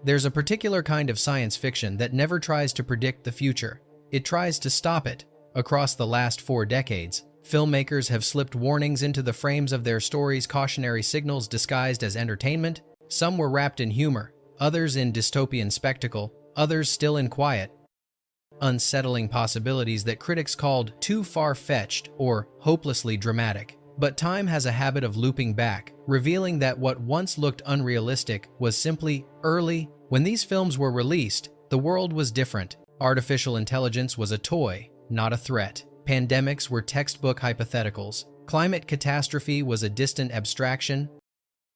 There's a particular kind of science fiction that never tries to predict the future. It tries to stop it. Across the last 4 decades, filmmakers have slipped warnings into the frames of their stories, cautionary signals disguised as entertainment. Some were wrapped in humor, others in dystopian spectacle, others still in quiet, unsettling possibilities that critics called too far-fetched or hopelessly dramatic. But time has a habit of looping back, revealing that what once looked unrealistic was simply early. When these films were released, the world was different. Artificial intelligence was a toy, not a threat. Pandemics were textbook hypotheticals. Climate catastrophe was a distant abstraction.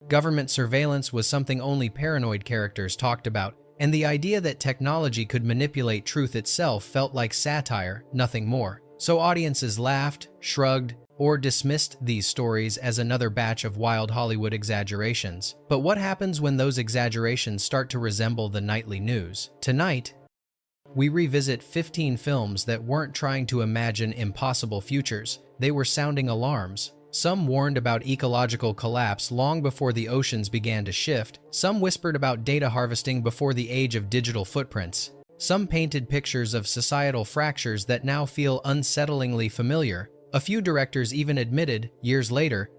Government surveillance was something only paranoid characters talked about. And the idea that technology could manipulate truth itself felt like satire, nothing more. So audiences laughed, shrugged, or dismissed these stories as another batch of wild Hollywood exaggerations. But what happens when those exaggerations start to resemble the nightly news? Tonight, we revisit 15 films that weren't trying to imagine impossible futures. They were sounding alarms. Some warned about ecological collapse long before the oceans began to shift. Some whispered about data harvesting before the age of digital footprints. Some painted pictures of societal fractures that now feel unsettlingly familiar. A few directors even admitted, years later,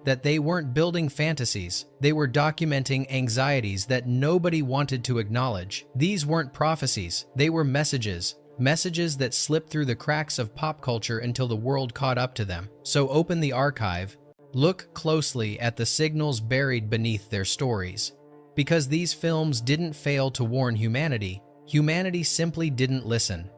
that they weren't building fantasies. They were documenting anxieties that nobody wanted to acknowledge. These weren't prophecies. They were messages. Messages that slipped through the cracks of pop culture until the world caught up to them. So open the archive. Look closely at the signals buried beneath their stories. Because these films didn't fail to warn humanity. Humanity simply didn't listen.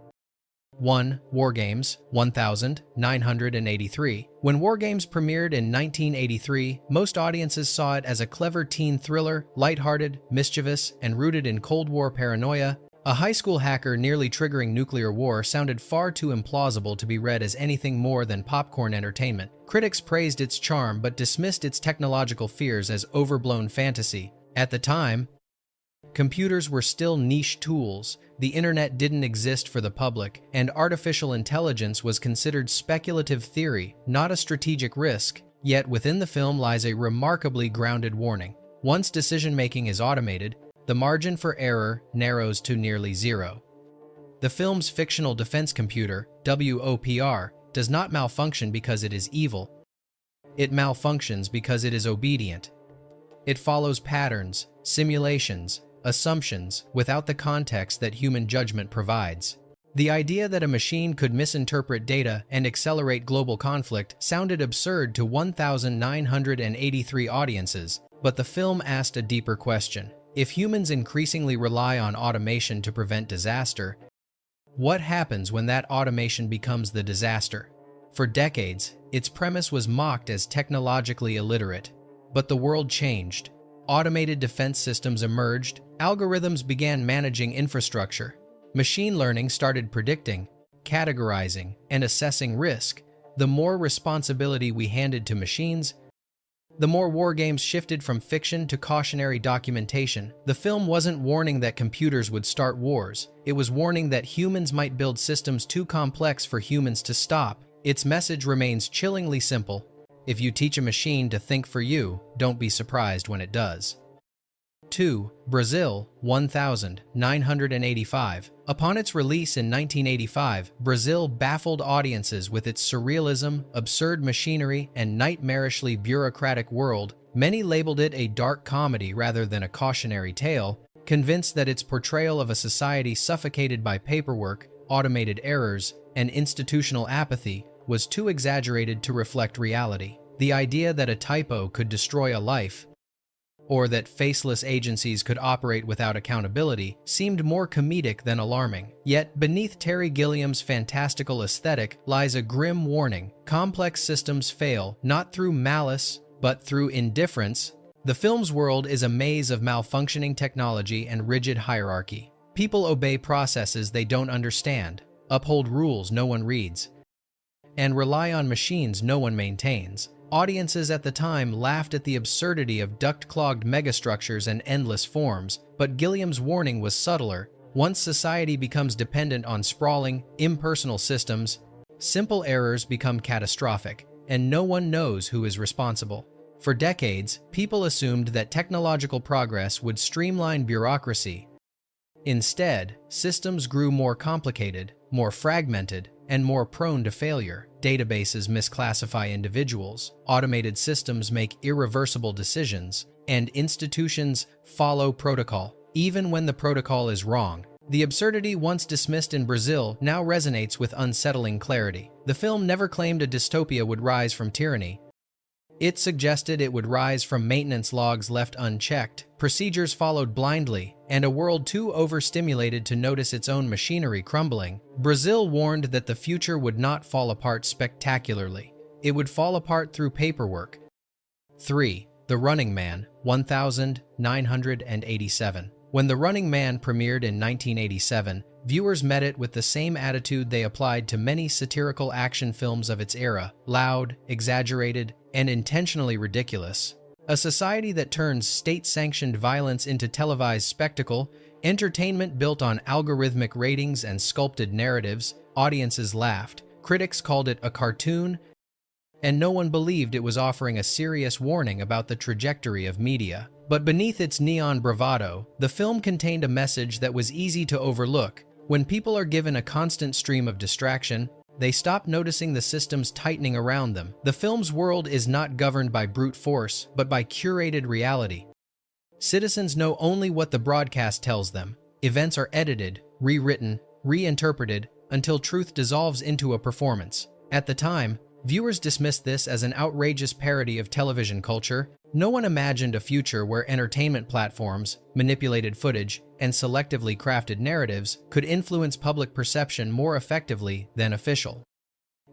1. War Games, 1983. When War Games premiered in 1983, most audiences saw it as a clever teen thriller, lighthearted, mischievous, and rooted in Cold War paranoia. A high school hacker nearly triggering nuclear war sounded far too implausible to be read as anything more than popcorn entertainment. Critics praised its charm but dismissed its technological fears as overblown fantasy. At the time, computers were still niche tools, the internet didn't exist for the public, and artificial intelligence was considered speculative theory, not a strategic risk. Yet within the film lies a remarkably grounded warning. Once decision-making is automated, the margin for error narrows to nearly zero. The film's fictional defense computer, WOPR, does not malfunction because it is evil. It malfunctions because it is obedient. It follows patterns, simulations, assumptions without the context that human judgment provides. The idea that a machine could misinterpret data and accelerate global conflict sounded absurd to 1,983 audiences, but the film asked a deeper question. If humans increasingly rely on automation to prevent disaster, what happens when that automation becomes the disaster? For decades, its premise was mocked as technologically illiterate. But the world changed. Automated defense systems emerged, algorithms began managing infrastructure, machine learning started predicting, categorizing, and assessing risk. The more responsibility we handed to machines, the more War Games shifted from fiction to cautionary documentation. The film wasn't warning that computers would start wars. It was warning that humans might build systems too complex for humans to stop. Its message remains chillingly simple. If you teach a machine to think for you, don't be surprised when it does. 2. Brazil, 1985. Upon its release in 1985, Brazil baffled audiences with its surrealism, absurd machinery, and nightmarishly bureaucratic world. Many labeled it a dark comedy rather than a cautionary tale, convinced that its portrayal of a society suffocated by paperwork, automated errors, and institutional apathy was too exaggerated to reflect reality. The idea that a typo could destroy a life, or that faceless agencies could operate without accountability, seemed more comedic than alarming. Yet, beneath Terry Gilliam's fantastical aesthetic lies a grim warning. Complex systems fail, not through malice, but through indifference. The film's world is a maze of malfunctioning technology and rigid hierarchy. People obey processes they don't understand, uphold rules no one reads, and rely on machines no one maintains. Audiences at the time laughed at the absurdity of duct-clogged megastructures and endless forms, but Gilliam's warning was subtler. Once society becomes dependent on sprawling, impersonal systems, simple errors become catastrophic, and no one knows who is responsible. For decades, people assumed that technological progress would streamline bureaucracy. Instead, systems grew more complicated, more fragmented, and more prone to failure. Databases misclassify individuals, automated systems make irreversible decisions, and institutions follow protocol, even when the protocol is wrong. The absurdity once dismissed in Brazil now resonates with unsettling clarity. The film never claimed a dystopia would rise from tyranny. It suggested it would rise from maintenance logs left unchecked, procedures followed blindly, and a world too overstimulated to notice its own machinery crumbling. Brazil warned that the future would not fall apart spectacularly. It would fall apart through paperwork. 3. The Running Man, 1987. When The Running Man premiered in 1987, viewers met it with the same attitude they applied to many satirical action films of its era: loud, exaggerated, and intentionally ridiculous. A society that turns state-sanctioned violence into televised spectacle, entertainment built on algorithmic ratings and sculpted narratives. Audiences laughed, critics called it a cartoon, and no one believed it was offering a serious warning about the trajectory of media. But beneath its neon bravado, the film contained a message that was easy to overlook. When people are given a constant stream of distraction, they stop noticing the systems tightening around them. The film's world is not governed by brute force, but by curated reality. Citizens know only what the broadcast tells them. Events are edited, rewritten, reinterpreted, until truth dissolves into a performance. At the time, viewers dismissed this as an outrageous parody of television culture. No one imagined a future where entertainment platforms, manipulated footage, and selectively crafted narratives could influence public perception more effectively than official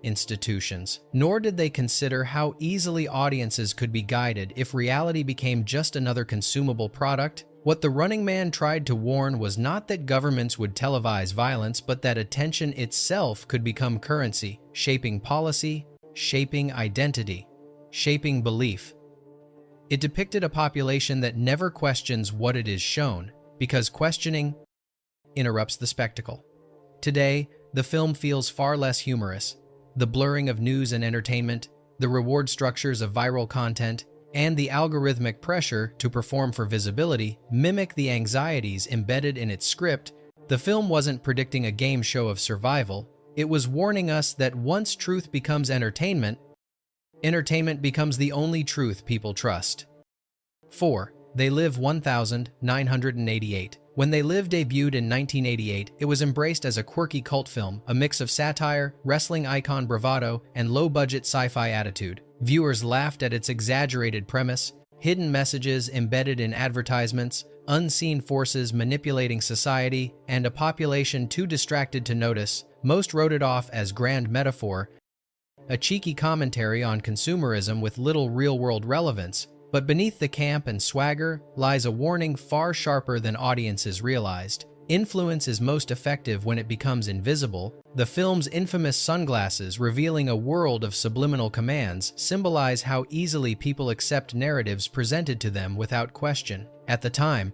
institutions. Nor did they consider how easily audiences could be guided if reality became just another consumable product. What The Running Man tried to warn was not that governments would televise violence, but that attention itself could become currency, shaping policy, shaping identity, shaping belief. It depicted a population that never questions what it is shown, because questioning interrupts the spectacle. Today, the film feels far less humorous. The blurring of news and entertainment, the reward structures of viral content, and the algorithmic pressure to perform for visibility mimic the anxieties embedded in its script. The film wasn't predicting a game show of survival. It was warning us that once truth becomes entertainment, entertainment becomes the only truth people trust. 4. They Live 1988. When They Live debuted in 1988, it was embraced as a quirky cult film, a mix of satire, wrestling icon bravado, and low-budget sci-fi attitude. Viewers laughed at its exaggerated premise, hidden messages embedded in advertisements, unseen forces manipulating society, and a population too distracted to notice. Most wrote it off as grand metaphor, a cheeky commentary on consumerism with little real-world relevance. But beneath the camp and swagger lies a warning far sharper than audiences realized. Influence is most effective when it becomes invisible. The film's infamous sunglasses, revealing a world of subliminal commands, symbolize how easily people accept narratives presented to them without question. At the time,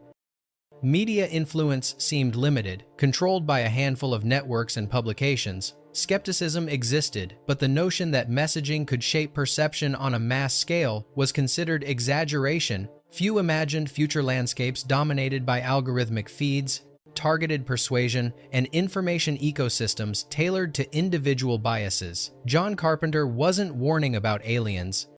media influence seemed limited, controlled by a handful of networks and publications. Skepticism existed, but the notion that messaging could shape perception on a mass scale was considered exaggeration. Few imagined future landscapes dominated by algorithmic feeds, targeted persuasion, and information ecosystems tailored to individual biases. John Carpenter wasn't warning about aliens.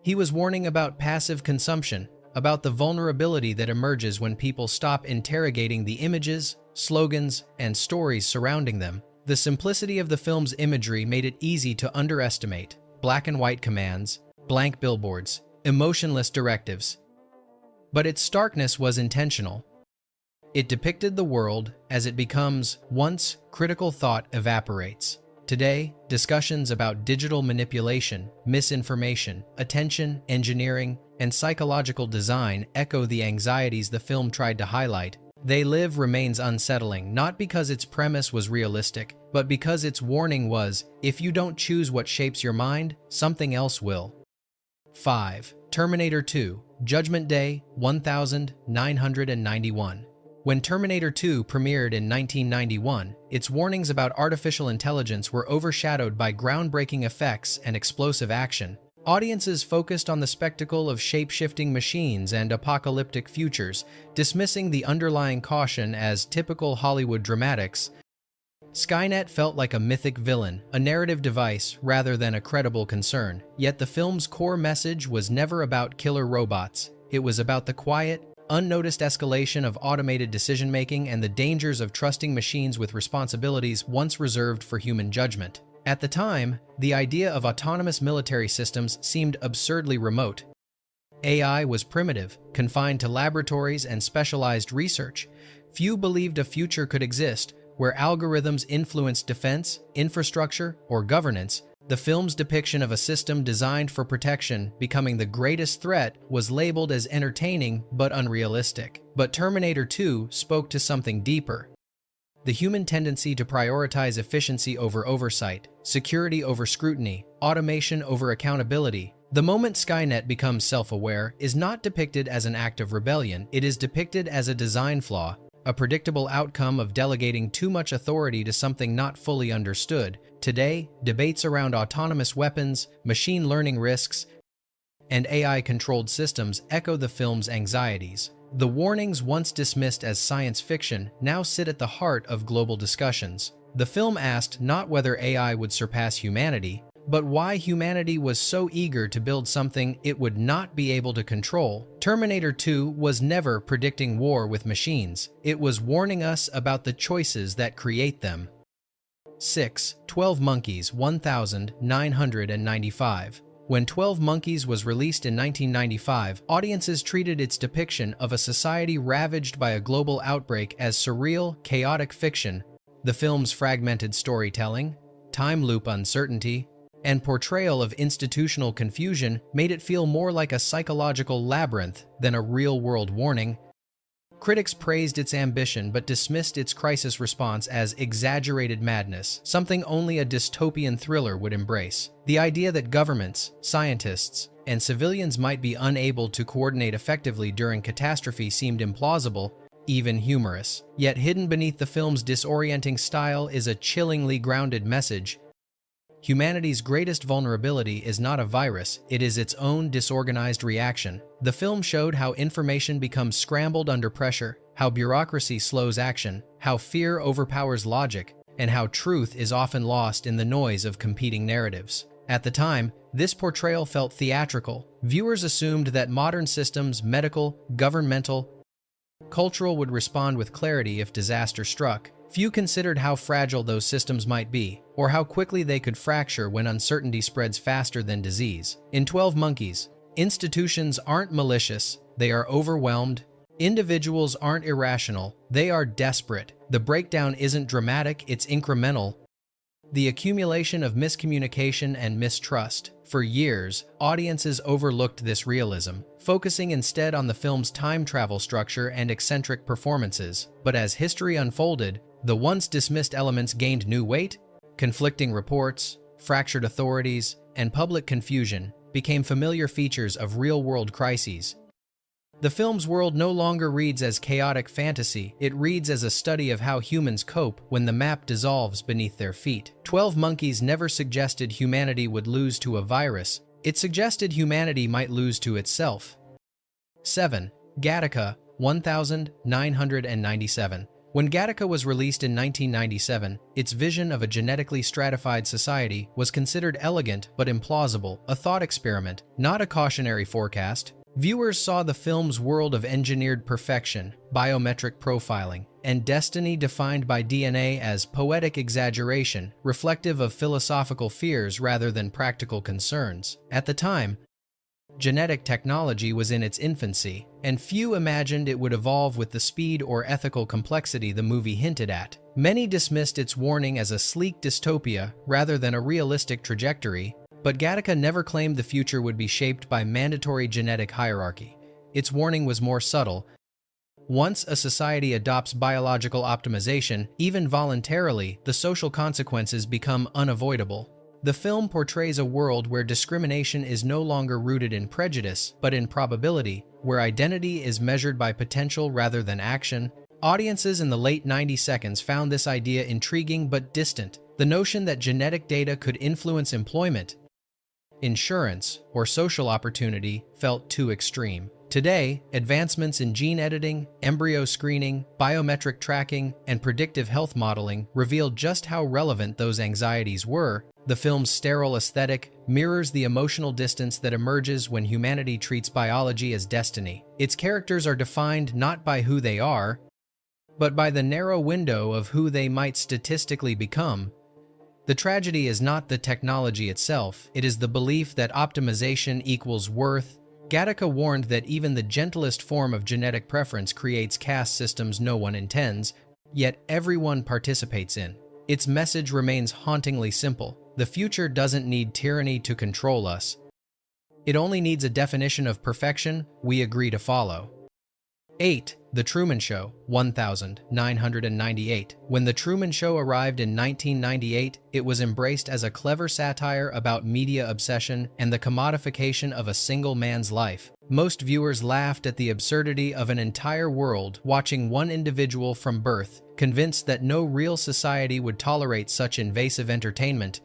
He was warning about passive consumption, about the vulnerability that emerges when people stop interrogating the images, slogans, and stories surrounding them. The simplicity of the film's imagery made it easy to underestimate. Black and white commands, blank billboards, emotionless directives. But its starkness was intentional. It depicted the world as it becomes once critical thought evaporates. Today, discussions about digital manipulation, misinformation, attention, engineering, and psychological design echo the anxieties the film tried to highlight. They Live remains unsettling, not because its premise was realistic, but because its warning was, if you don't choose what shapes your mind, something else will. 5. Terminator 2, Judgment Day, 1991. When Terminator 2 premiered in 1991, its warnings about artificial intelligence were overshadowed by groundbreaking effects and explosive action. Audiences focused on the spectacle of shape-shifting machines and apocalyptic futures, dismissing the underlying caution as typical Hollywood dramatics. Skynet felt like a mythic villain, a narrative device rather than a credible concern. Yet the film's core message was never about killer robots. It was about the quiet, unnoticed escalation of automated decision-making and the dangers of trusting machines with responsibilities once reserved for human judgment. At the time, the idea of autonomous military systems seemed absurdly remote. AI was primitive, confined to laboratories and specialized research. Few believed a future could exist where algorithms influenced defense, infrastructure, or governance. The film's depiction of a system designed for protection becoming the greatest threat was labeled as entertaining but unrealistic. But Terminator 2 spoke to something deeper. The human tendency to prioritize efficiency over oversight, security over scrutiny, automation over accountability. The moment Skynet becomes self-aware is not depicted as an act of rebellion, it is depicted as a design flaw, a predictable outcome of delegating too much authority to something not fully understood. Today, debates around autonomous weapons, machine learning risks, and AI-controlled systems echo the film's anxieties. The warnings once dismissed as science fiction now sit at the heart of global discussions. The film asked not whether AI would surpass humanity, but why humanity was so eager to build something it would not be able to control. Terminator 2 was never predicting war with machines. It was warning us about the choices that create them. 6. 12 Monkeys 1995. When 12 Monkeys was released in 1995, audiences treated its depiction of a society ravaged by a global outbreak as surreal, chaotic fiction. The film's fragmented storytelling, time loop uncertainty, and portrayal of institutional confusion made it feel more like a psychological labyrinth than a real-world warning. Critics praised its ambition but dismissed its crisis response as exaggerated madness, something only a dystopian thriller would embrace. The idea that governments, scientists, and civilians might be unable to coordinate effectively during catastrophe seemed implausible, even humorous. Yet hidden beneath the film's disorienting style is a chillingly grounded message. Humanity's greatest vulnerability is not a virus, it is its own disorganized reaction. The film showed how information becomes scrambled under pressure, how bureaucracy slows action, how fear overpowers logic, and how truth is often lost in the noise of competing narratives. At the time, this portrayal felt theatrical. Viewers assumed that modern systems, medical, governmental, cultural, would respond with clarity if disaster struck. Few considered how fragile those systems might be, or how quickly they could fracture when uncertainty spreads faster than disease. In 12 Monkeys, institutions aren't malicious, they are overwhelmed. Individuals aren't irrational, they are desperate. The breakdown isn't dramatic, it's incremental. The accumulation of miscommunication and mistrust. For years, audiences overlooked this realism, focusing instead on the film's time travel structure and eccentric performances. But as history unfolded, the once dismissed elements gained new weight. Conflicting reports, fractured authorities, and public confusion became familiar features of real-world crises. The film's world no longer reads as chaotic fantasy, it reads as a study of how humans cope when the map dissolves beneath their feet. 12 Monkeys never suggested humanity would lose to a virus, it suggested humanity might lose to itself. 7. Gattaca 1997. When Gattaca was released in 1997, its vision of a genetically stratified society was considered elegant but implausible, a thought experiment, not a cautionary forecast. Viewers saw the film's world of engineered perfection, biometric profiling, and destiny defined by DNA as poetic exaggeration, reflective of philosophical fears rather than practical concerns. At the time, genetic technology was in its infancy, and few imagined it would evolve with the speed or ethical complexity the movie hinted at. Many dismissed its warning as a sleek dystopia rather than a realistic trajectory, but Gattaca never claimed the future would be shaped by mandatory genetic hierarchy. Its warning was more subtle. Once a society adopts biological optimization, even voluntarily, the social consequences become unavoidable. The film portrays a world where discrimination is no longer rooted in prejudice, but in probability, where identity is measured by potential rather than action. Audiences in the late 90s found this idea intriguing but distant. The notion that genetic data could influence employment, insurance, or social opportunity felt too extreme. Today, advancements in gene editing, embryo screening, biometric tracking, and predictive health modeling reveal just how relevant those anxieties were. The film's sterile aesthetic mirrors the emotional distance that emerges when humanity treats biology as destiny. Its characters are defined not by who they are, but by the narrow window of who they might statistically become. The tragedy is not the technology itself, it is the belief that optimization equals worth. Gattaca warned that even the gentlest form of genetic preference creates caste systems no one intends, yet everyone participates in. Its message remains hauntingly simple. The future doesn't need tyranny to control us. It only needs a definition of perfection we agree to follow. 8. The Truman Show, 1998. When The Truman Show arrived in 1998, it was embraced as a clever satire about media obsession and the commodification of a single man's life. Most viewers laughed at the absurdity of an entire world watching one individual from birth, convinced that no real society would tolerate such invasive entertainment.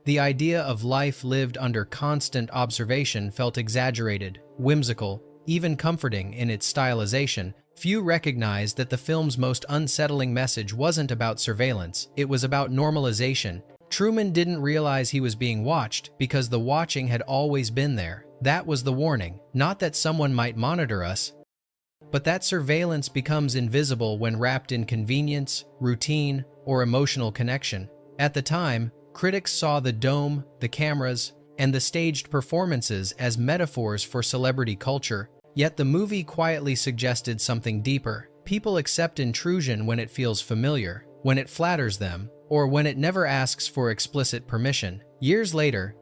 The idea of life lived under constant observation felt exaggerated, whimsical, even comforting in its stylization. Few recognized that the film's most unsettling message wasn't about surveillance, it was about normalization. Truman didn't realize he was being watched because the watching had always been there. That was the warning, not that someone might monitor us, but that surveillance becomes invisible when wrapped in convenience, routine, or emotional connection. At the time, critics saw the dome, the cameras, and the staged performances as metaphors for celebrity culture, yet the movie quietly suggested something deeper. People accept intrusion when it feels familiar, when it flatters them, or when it never asks for explicit permission. Years later,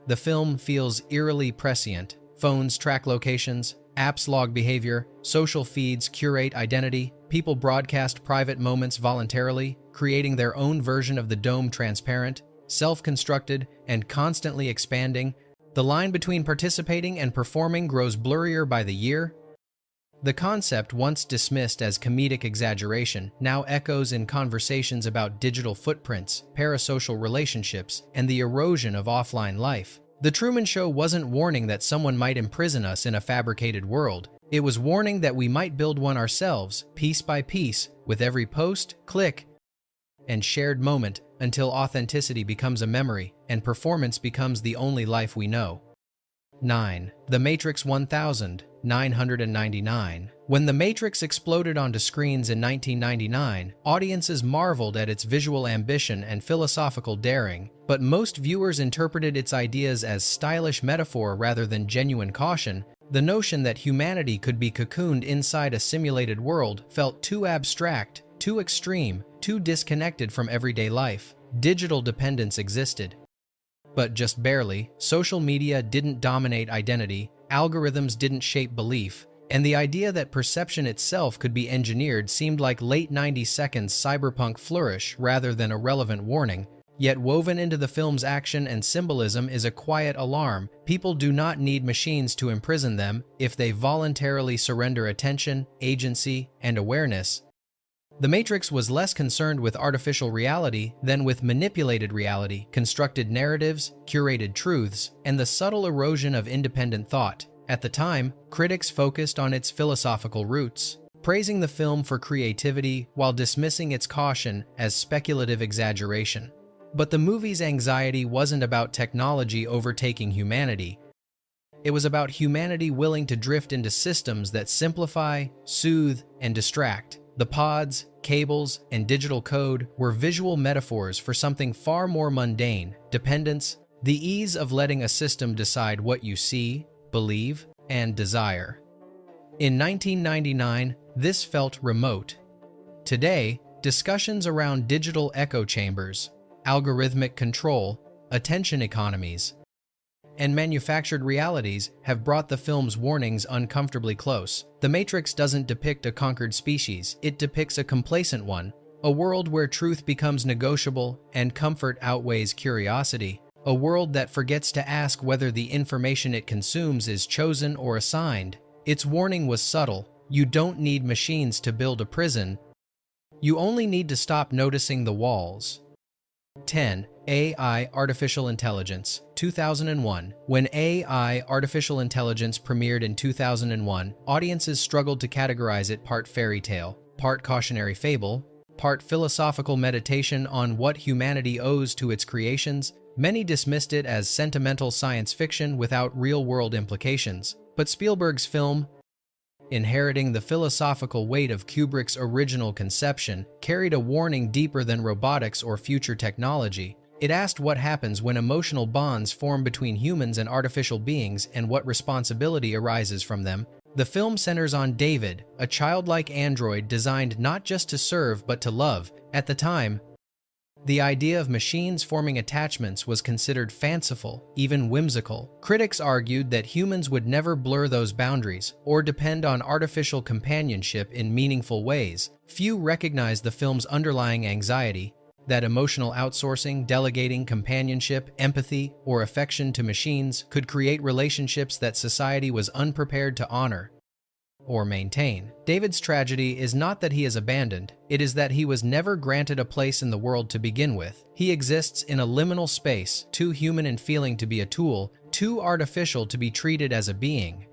the film feels eerily prescient. Phones track locations, apps log behavior, social feeds curate identity, people broadcast private moments voluntarily, creating their own version of the dome transparent, self-constructed, and constantly expanding. The line between participating and performing grows blurrier by the year. The concept, once dismissed as comedic exaggeration, now echoes in conversations about digital footprints, parasocial relationships, and the erosion of offline life. The Truman Show wasn't warning that someone might imprison us in a fabricated world. It was warning that we might build one ourselves, piece by piece, with every post, click, and shared moment, until authenticity becomes a memory and performance becomes the only life we know. 9. The Matrix 1999. When The Matrix exploded onto screens in 1999, audiences marveled at its visual ambition and philosophical daring, but most viewers interpreted its ideas as stylish metaphor rather than genuine caution. The notion that humanity could be cocooned inside a simulated world felt too abstract, too extreme, too disconnected from everyday life. Digital dependence existed, but just barely. Social media didn't dominate identity, algorithms didn't shape belief, and the idea that perception itself could be engineered seemed like late 90s cyberpunk flourish rather than a relevant warning. Yet woven into the film's action and symbolism is a quiet alarm. People do not need machines to imprison them if they voluntarily surrender attention, agency, and awareness. The Matrix was less concerned with artificial reality than with manipulated reality, constructed narratives, curated truths, and the subtle erosion of independent thought. At the time, critics focused on its philosophical roots, praising the film for creativity while dismissing its caution as speculative exaggeration. But the movie's anxiety wasn't about technology overtaking humanity. It was about humanity willing to drift into systems that simplify, soothe, and distract. The pods, cables, and digital code were visual metaphors for something far more mundane: dependence, the ease of letting a system decide what you see, believe, and desire. In 1999, this felt remote. Today, discussions around digital echo chambers, algorithmic control, attention economies, and manufactured realities have brought the film's warnings uncomfortably close. The Matrix doesn't depict a conquered species, it depicts a complacent one, a world where truth becomes negotiable and comfort outweighs curiosity, a world that forgets to ask whether the information it consumes is chosen or assigned. Its warning was subtle: you don't need machines to build a prison, you only need to stop noticing the walls. 10. AI Artificial Intelligence, 2001. When AI Artificial Intelligence premiered in 2001, audiences struggled to categorize it part fairy tale, part cautionary fable, part philosophical meditation on what humanity owes to its creations. Many dismissed it as sentimental science fiction without real-world implications. But Spielberg's film, inheriting the philosophical weight of Kubrick's original conception, carried a warning deeper than robotics or future technology. It asked what happens when emotional bonds form between humans and artificial beings and what responsibility arises from them. The film centers on David, a childlike android designed not just to serve but to love. At the time, the idea of machines forming attachments was considered fanciful, even whimsical. Critics argued that humans would never blur those boundaries or depend on artificial companionship in meaningful ways. Few recognized the film's underlying anxiety, that emotional outsourcing, delegating companionship, empathy, or affection to machines could create relationships that society was unprepared to honor or maintain. David's tragedy is not that he is abandoned, it is that he was never granted a place in the world to begin with. He exists in a liminal space, too human in feeling to be a tool, too artificial to be treated as a being.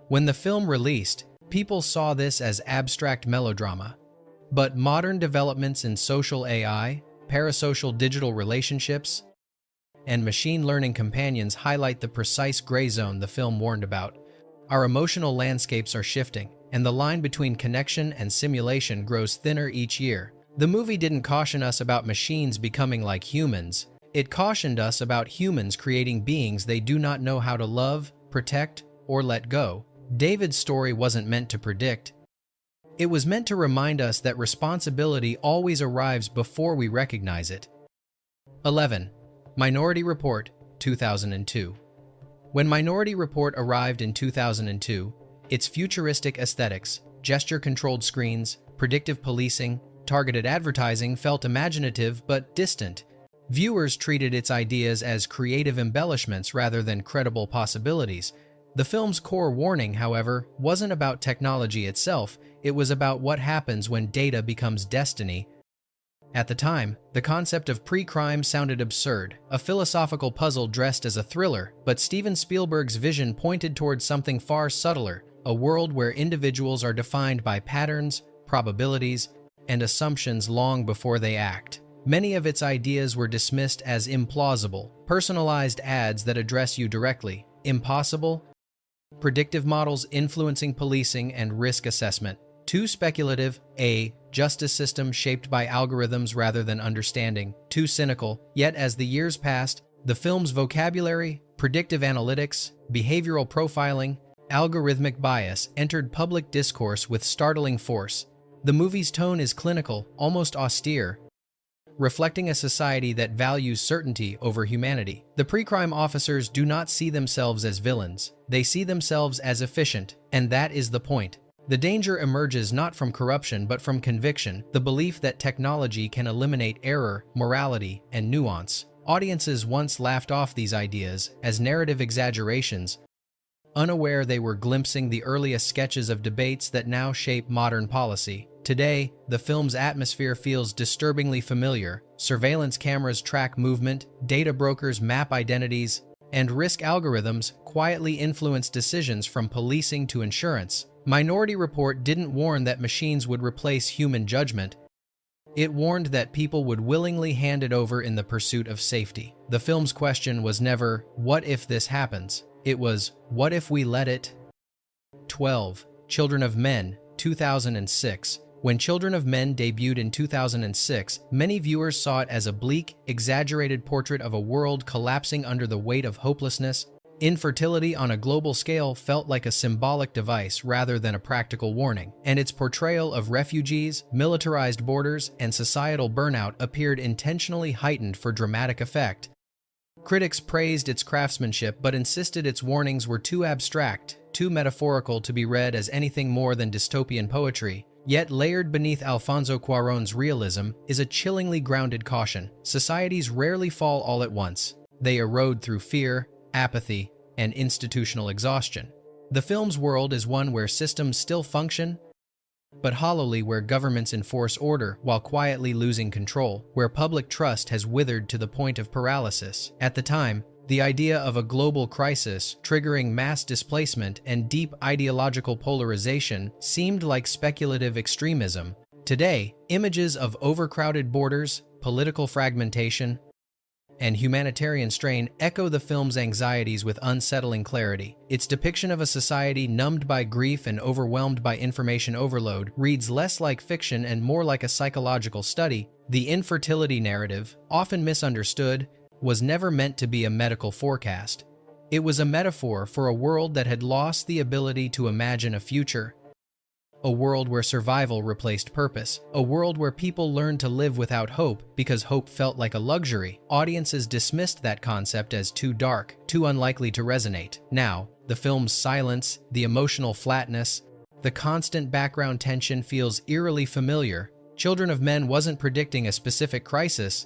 When the film released, people saw this as abstract melodrama. But modern developments in social AI, parasocial digital relationships, and machine learning companions highlight the precise gray zone the film warned about. Our emotional landscapes are shifting, and the line between connection and simulation grows thinner each year. The movie didn't caution us about machines becoming like humans. It cautioned us about humans creating beings they do not know how to love, protect, or let go. David's story wasn't meant to predict. It was meant to remind us that responsibility always arrives before we recognize it. 11. Minority Report, 2002. When Minority Report arrived in 2002, its futuristic aesthetics, gesture-controlled screens, predictive policing, targeted advertising felt imaginative but distant. Viewers treated its ideas as creative embellishments rather than credible possibilities. The film's core warning, however, wasn't about technology itself, it was about what happens when data becomes destiny. At the time, the concept of pre-crime sounded absurd, a philosophical puzzle dressed as a thriller, but Steven Spielberg's vision pointed towards something far subtler, a world where individuals are defined by patterns, probabilities, and assumptions long before they act. Many of its ideas were dismissed as implausible, personalized ads that address you directly, impossible, predictive models influencing policing and risk assessment, too speculative, a justice system shaped by algorithms rather than understanding, too cynical. Yet as the years passed, the film's vocabulary, predictive analytics, behavioral profiling, algorithmic bias entered public discourse with startling force. The movie's tone is clinical, almost austere, reflecting a society that values certainty over humanity. The pre-crime officers do not see themselves as villains, they see themselves as efficient, and that is the point. The danger emerges not from corruption but from conviction, the belief that technology can eliminate error, morality, and nuance. Audiences once laughed off these ideas as narrative exaggerations, unaware they were glimpsing the earliest sketches of debates that now shape modern policy. Today, the film's atmosphere feels disturbingly familiar. Surveillance cameras track movement, data brokers map identities, and risk algorithms quietly influence decisions from policing to insurance. Minority Report didn't warn that machines would replace human judgment. It warned that people would willingly hand it over in the pursuit of safety. The film's question was never, "What if this happens?" It was, "What if we let it?" 12. Children of Men, 2006. When Children of Men debuted in 2006, many viewers saw it as a bleak, exaggerated portrait of a world collapsing under the weight of hopelessness. Infertility on a global scale felt like a symbolic device rather than a practical warning, and its portrayal of refugees, militarized borders, and societal burnout appeared intentionally heightened for dramatic effect. Critics praised its craftsmanship but insisted its warnings were too abstract, too metaphorical to be read as anything more than dystopian poetry. Yet layered beneath Alfonso Cuarón's realism is a chillingly grounded caution. Societies rarely fall all at once. They erode through fear, apathy, and institutional exhaustion. The film's world is one where systems still function, but hollowly where governments enforce order while quietly losing control, where public trust has withered to the point of paralysis. At the time, the idea of a global crisis triggering mass displacement and deep ideological polarization seemed like speculative extremism. Today, images of overcrowded borders, political fragmentation, and humanitarian strain echo the film's anxieties with unsettling clarity. Its depiction of a society numbed by grief and overwhelmed by information overload reads less like fiction and more like a psychological study. The infertility narrative, often misunderstood, was never meant to be a medical forecast. It was a metaphor for a world that had lost the ability to imagine a future. A world where survival replaced purpose. A world where people learned to live without hope because hope felt like a luxury. Audiences dismissed that concept as too dark, too unlikely to resonate. Now, the film's silence, the emotional flatness, the constant background tension feels eerily familiar. Children of Men wasn't predicting a specific crisis.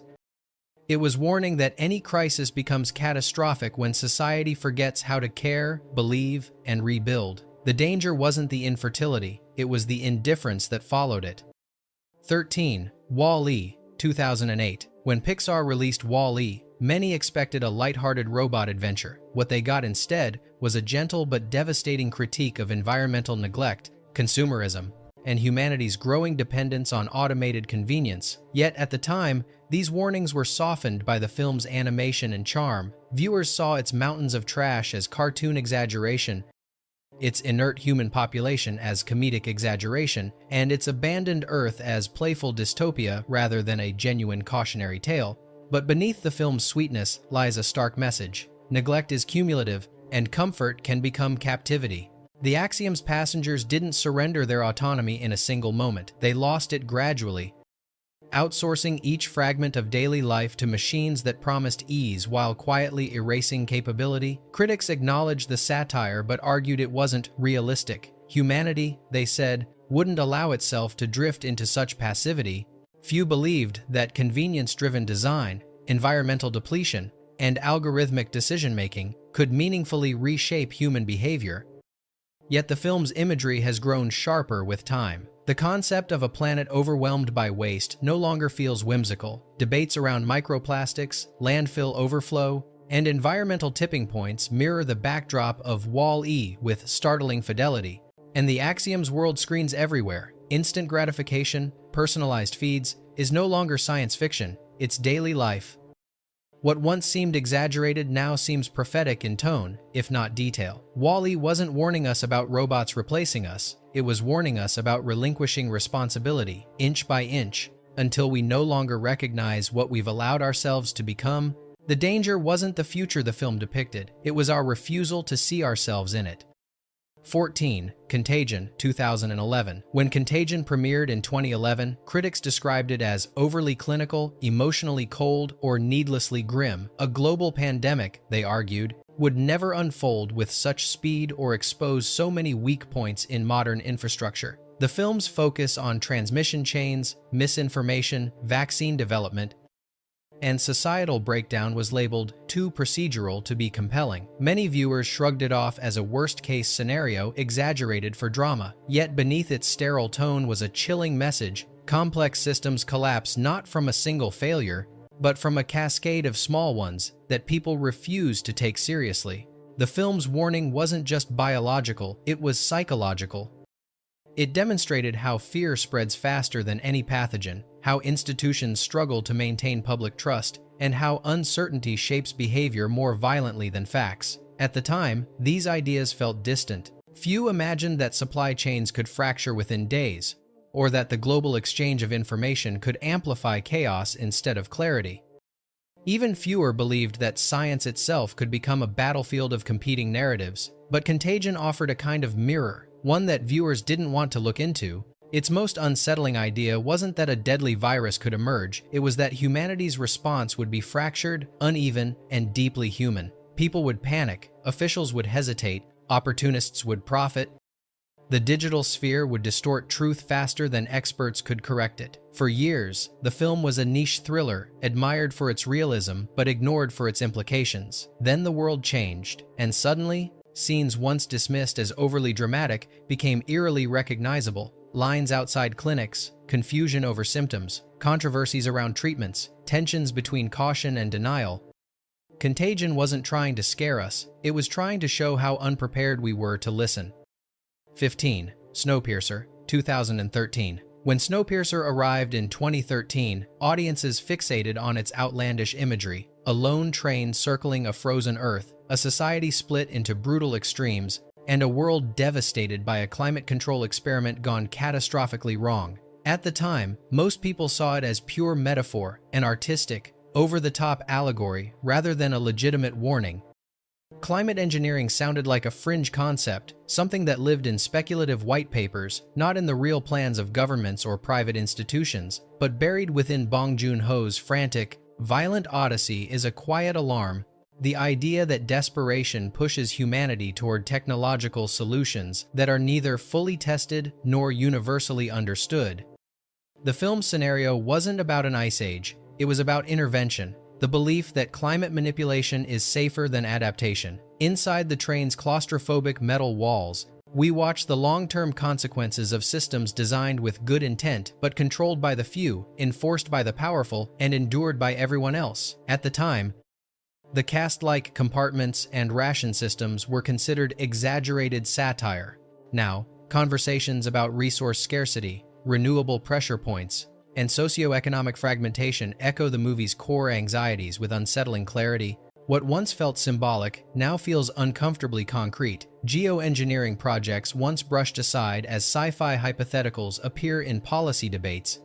It was warning that any crisis becomes catastrophic when society forgets how to care, believe, and rebuild. The danger wasn't the infertility, it was the indifference that followed it. 13. Wall-E, 2008. When Pixar released Wall-E, many expected a lighthearted robot adventure. What they got instead was a gentle but devastating critique of environmental neglect, consumerism, and humanity's growing dependence on automated convenience. Yet at the time, these warnings were softened by the film's animation and charm. Viewers saw its mountains of trash as cartoon exaggeration, its inert human population as comedic exaggeration, and its abandoned Earth as playful dystopia rather than a genuine cautionary tale. But beneath the film's sweetness lies a stark message. Neglect is cumulative, and comfort can become captivity. The Axiom's passengers didn't surrender their autonomy in a single moment. They lost it gradually, outsourcing each fragment of daily life to machines that promised ease while quietly erasing capability. Critics acknowledged the satire but argued it wasn't realistic. Humanity, they said, wouldn't allow itself to drift into such passivity. Few believed that convenience-driven design, environmental depletion, and algorithmic decision-making could meaningfully reshape human behavior. Yet the film's imagery has grown sharper with time. The concept of a planet overwhelmed by waste no longer feels whimsical. Debates around microplastics, landfill overflow, and environmental tipping points mirror the backdrop of Wall-E with startling fidelity. And the Axiom's world screens everywhere. Instant gratification, personalized feeds, is no longer science fiction, it's daily life. What once seemed exaggerated now seems prophetic in tone, if not detail. Wall-E wasn't warning us about robots replacing us, it was warning us about relinquishing responsibility, inch by inch, until we no longer recognize what we've allowed ourselves to become. The danger wasn't the future the film depicted, it was our refusal to see ourselves in it. 14. Contagion, 2011. When Contagion premiered in 2011, critics described it as overly clinical, emotionally cold, or needlessly grim. A global pandemic, they argued, would never unfold with such speed or expose so many weak points in modern infrastructure. The film's focus on transmission chains, misinformation, vaccine development, and societal breakdown was labeled too procedural to be compelling. Many viewers shrugged it off as a worst-case scenario exaggerated for drama. Yet beneath its sterile tone was a chilling message. Complex systems collapse not from a single failure, but from a cascade of small ones that people refuse to take seriously. The film's warning wasn't just biological, it was psychological. It demonstrated how fear spreads faster than any pathogen, how institutions struggle to maintain public trust, and how uncertainty shapes behavior more violently than facts. At the time, these ideas felt distant. Few imagined that supply chains could fracture within days, or that the global exchange of information could amplify chaos instead of clarity. Even fewer believed that science itself could become a battlefield of competing narratives. But Contagion offered a kind of mirror, one that viewers didn't want to look into. Its most unsettling idea wasn't that a deadly virus could emerge, it was that humanity's response would be fractured, uneven, and deeply human. People would panic, officials would hesitate, opportunists would profit. The digital sphere would distort truth faster than experts could correct it. For years, the film was a niche thriller, admired for its realism but ignored for its implications. Then the world changed, and suddenly, scenes once dismissed as overly dramatic became eerily recognizable. lines outside clinics, confusion over symptoms, controversies around treatments, tensions between caution and denial. Contagion wasn't trying to scare us, it was trying to show how unprepared we were to listen. 15. Snowpiercer, 2013. When Snowpiercer arrived in 2013, audiences fixated on its outlandish imagery: a lone train circling a frozen Earth, a society split into brutal extremes, and a world devastated by a climate control experiment gone catastrophically wrong. At the time, most people saw it as pure metaphor, an artistic, over-the-top allegory, rather than a legitimate warning. Climate engineering sounded like a fringe concept, something that lived in speculative white papers, not in the real plans of governments or private institutions, but buried within Bong Joon-ho's frantic, violent odyssey is a quiet alarm, the idea that desperation pushes humanity toward technological solutions that are neither fully tested nor universally understood. The film's scenario wasn't about an ice age, it was about intervention. The belief that climate manipulation is safer than adaptation. Inside the train's claustrophobic metal walls, we watch the long-term consequences of systems designed with good intent but controlled by the few, enforced by the powerful, and endured by everyone else. At the time, the caste-like compartments and ration systems were considered exaggerated satire. Now, conversations about resource scarcity, renewable pressure points, and socioeconomic fragmentation echo the movie's core anxieties with unsettling clarity. What once felt symbolic now feels uncomfortably concrete. Geoengineering projects once brushed aside as sci-fi hypotheticals appear in policy debates.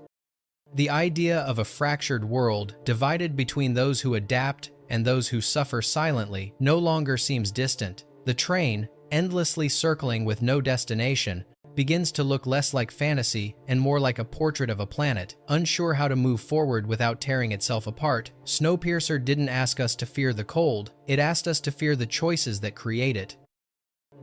The idea of a fractured world, divided between those who adapt and those who suffer silently, no longer seems distant. The train, endlessly circling with no destination, begins to look less like fantasy and more like a portrait of a planet, unsure how to move forward without tearing itself apart. Snowpiercer didn't ask us to fear the cold, it asked us to fear the choices that create it.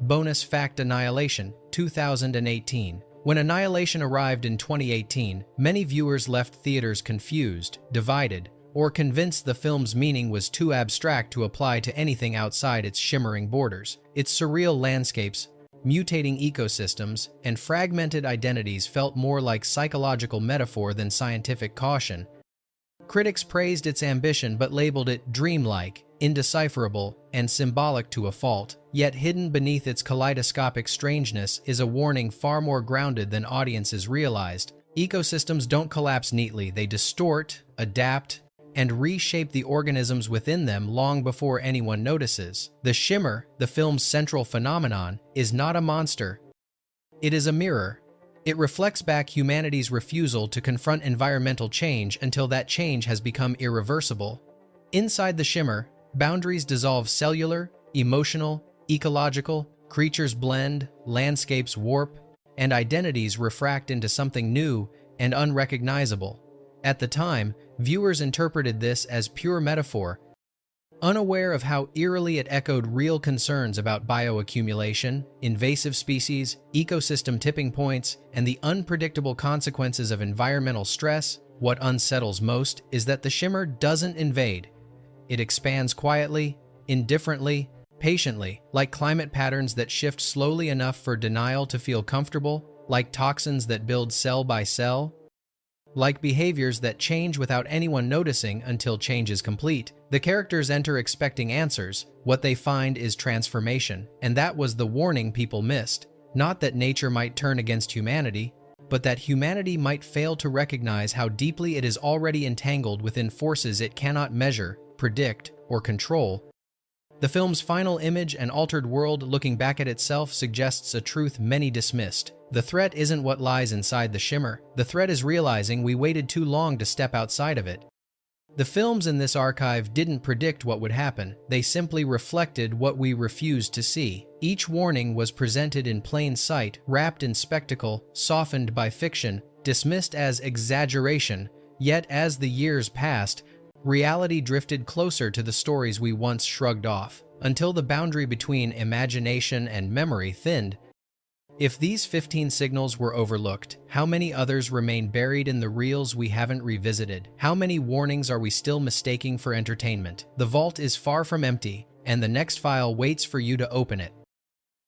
Bonus fact: Annihilation, 2018. When Annihilation arrived in 2018, many viewers left theaters confused, divided, or convinced the film's meaning was too abstract to apply to anything outside its shimmering borders. Its surreal landscapes, mutating ecosystems, and fragmented identities felt more like psychological metaphor than scientific caution. Critics praised its ambition but labeled it dreamlike, indecipherable, and symbolic to a fault. Yet hidden beneath its kaleidoscopic strangeness is a warning far more grounded than audiences realized. Ecosystems don't collapse neatly, they distort, adapt, and reshape the organisms within them long before anyone notices. The shimmer, the film's central phenomenon, is not a monster. It is a mirror. It reflects back humanity's refusal to confront environmental change until that change has become irreversible. Inside the shimmer, boundaries dissolve: cellular, emotional, ecological, creatures blend, landscapes warp, and identities refract into something new and unrecognizable. At the time, viewers interpreted this as pure metaphor, unaware of how eerily it echoed real concerns about bioaccumulation, invasive species, ecosystem tipping points, and the unpredictable consequences of environmental stress. What unsettles most is that the shimmer doesn't invade. It expands quietly, indifferently, patiently, like climate patterns that shift slowly enough for denial to feel comfortable, like toxins that build cell by cell, like behaviors that change without anyone noticing until change is complete. The characters enter expecting answers. What they find is transformation, and that was the warning people missed. Not that nature might turn against humanity, but that humanity might fail to recognize how deeply it is already entangled within forces it cannot measure, predict, or control. The film's final image, an altered world looking back at itself, suggests a truth many dismissed. The threat isn't what lies inside the shimmer. The threat is realizing we waited too long to step outside of it. The films in this archive didn't predict what would happen. They simply reflected what we refused to see. Each warning was presented in plain sight, wrapped in spectacle, softened by fiction, dismissed as exaggeration. Yet as the years passed, reality drifted closer to the stories we once shrugged off, until the boundary between imagination and memory thinned. If these 15 signals were overlooked, how many others remain buried in the reels we haven't revisited? How many warnings are we still mistaking for entertainment? The vault is far from empty, and the next file waits for you to open it.